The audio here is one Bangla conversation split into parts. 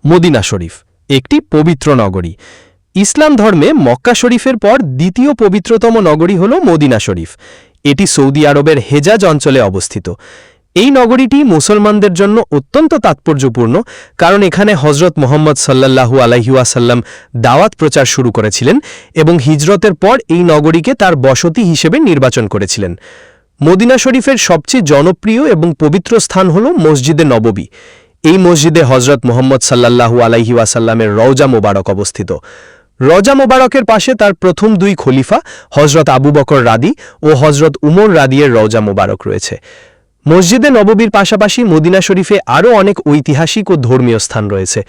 মদিনা শরীফ একটি পবিত্র নগরী। ইসলাম ধর্মে মক্কা শরীফের পর দ্বিতীয় পবিত্রতম নগরী হল মদিনা শরীফ। এটি সৌদি আরবের হেজাজ অঞ্চলে অবস্থিত। এই নগরীটি মুসলমানদের জন্য অত্যন্ত তাৎপর্যপূর্ণ, কারণ এখানে হজরত মুহাম্মদ সাল্লাল্লাহু আলাইহি ওয়াসাল্লাম দাওয়াত প্রচার শুরু করেছিলেন এবং হিজরতের পর এই নগরীকে তার বসতি হিসেবে নির্বাচন করেছিলেন। মদিনা শরীফের সবচেয়ে জনপ্রিয় এবং পবিত্র স্থান হল মসজিদে নববী। এই মসজিদে হজরত মুহাম্মদ সাল্লাল্লাহু আলাইহি ওয়াসাল্লামের রওজা মোবারক অবস্থিত। রওজা মোবারকের পাশে তার প্রথম দুই খলিফা হজরত আবু বকর রাদি ও হজরত উমর রাদিয়ের রওজা মোবারক রয়েছে। মসজিদে নববীর পাশাপাশি মদিনা শরীফে আরও অনেক ঐতিহাসিক ও ধর্মীয় স্থান রয়েছে।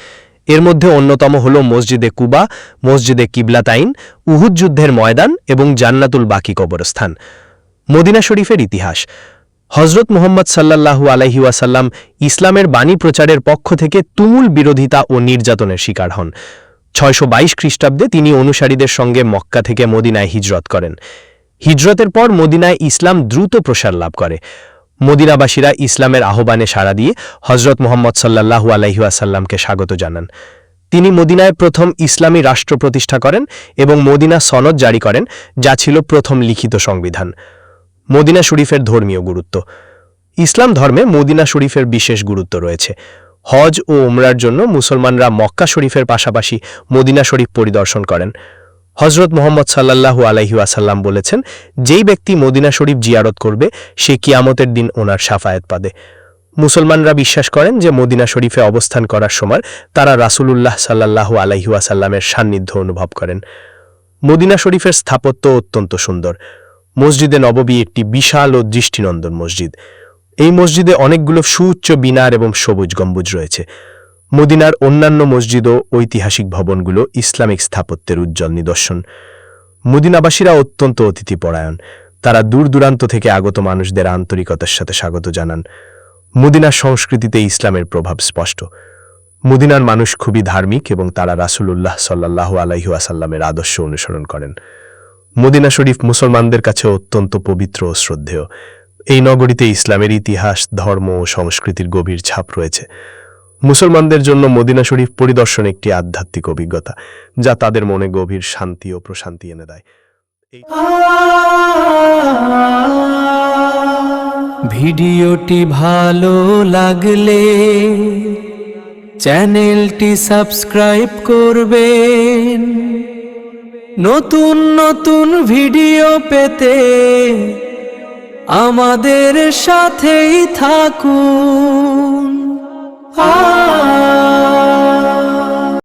এর মধ্যে অন্যতম হল মসজিদে কুবা, মসজিদে কিবলাতাইন, উহুদ যুদ্ধের ময়দান এবং জান্নাতুল বাকি কবরস্থান। মদিনা শরীফের ইতিহাস। হজরত মুহাম্মদ সাল্লাল্লাহু আলাইহি ওয়াসাল্লাম ইসলামের বাণী প্রচারের পক্ষ থেকে তুমুল বিরোধিতা ও নির্যাতনের শিকার হন। 622 খ্রিস্টাব্দে তিনি অনুসারীদের সঙ্গে মক্কা থেকে মদিনায় হিজরত করেন। হিজরতের পর মদিনায় ইসলাম দ্রুত প্রসার লাভ করে। মদিনাবাসীরা ইসলামের আহ্বানে সাড়া দিয়ে হজরত মুহাম্মদ সাল্লাল্লাহু আলাইহি ওয়াসাল্লামকে স্বাগত জানান। তিনি মদিনায় প্রথম ইসলামী রাষ্ট্র প্রতিষ্ঠা করেন এবং মদিনা সনদ জারি করেন, যা ছিল প্রথম লিখিত সংবিধান। মদিনা শরীফের ধর্মীয় গুরুত্ব। ইসলাম ধর্মে মদিনা শরীফের বিশেষ গুরুত্ব রয়েছে। হজ ও উমরার জন্য মুসলমানরা মক্কা শরীফের পাশাপাশি মদিনা শরীফ পরিদর্শন করেন। হজরত মুহাম্মদ সাল্লাল্লাহু আলাইহি ওয়াসাল্লাম বলেছেন, যেই ব্যক্তি মদিনা শরীফ জিয়ারত করবে সে কিয়ামতের দিন ওনার শাফায়াত পাবে। মুসলমানরা বিশ্বাস করেন যে মদিনা শরীফে অবস্থান করার সময় তারা রাসূলুল্লাহ সাল্লাল্লাহু আলাইহি ওয়াসাল্লামের সান্নিধ্য অনুভব করেন। মদিনা শরীফের স্থাপত্য অত্যন্ত সুন্দর। মসজিদে নববী একটি বিশাল ও দৃষ্টিনন্দন মসজিদ। এই মসজিদে অনেকগুলো সুউচ্চ মিনার এবং সবুজ গম্বুজ রয়েছে। মদিনার অন্যান্য মসজিদ ও ঐতিহাসিক ভবনগুলো ইসলামিক স্থাপত্যের উজ্জ্বল নিদর্শন। মদিনাবাসীরা অত্যন্ত অতিথিপরায়ণ। তারা দূর দূরান্ত থেকে আগত মানুষদের আন্তরিকতার সাথে স্বাগত জানান। মদিনার সংস্কৃতিতে ইসলামের প্রভাব স্পষ্ট। মদিনার মানুষ খুবই ধার্মিক এবং তারা রাসূলুল্লাহ সাল্লাল্লাহু আলাইহি ওয়াসাল্লামের আদর্শ অনুসরণ করেন। মদিনা শরীফ মুসলমানদের কাছে অত্যন্ত পবিত্র ও শ্রদ্ধেয়। এই নগরীতে ইসলামের ইতিহাস, ধর্ম ও সংস্কৃতির গভীর ছাপ রয়েছে। মুসলমানদের জন্য মদিনা শরীফ পরিদর্শন একটি আধ্যাত্মিক অভিজ্ঞতা, যা তাদের মনে গভীর শান্তি ও প্রশান্তি এনে দেয়। ভিডিওটি ভালো লাগলে চ্যানেলটি সাবস্ক্রাইব করবেন। নতুন নতুন ভিডিও পেতে আমাদের সাথেই থাকুন।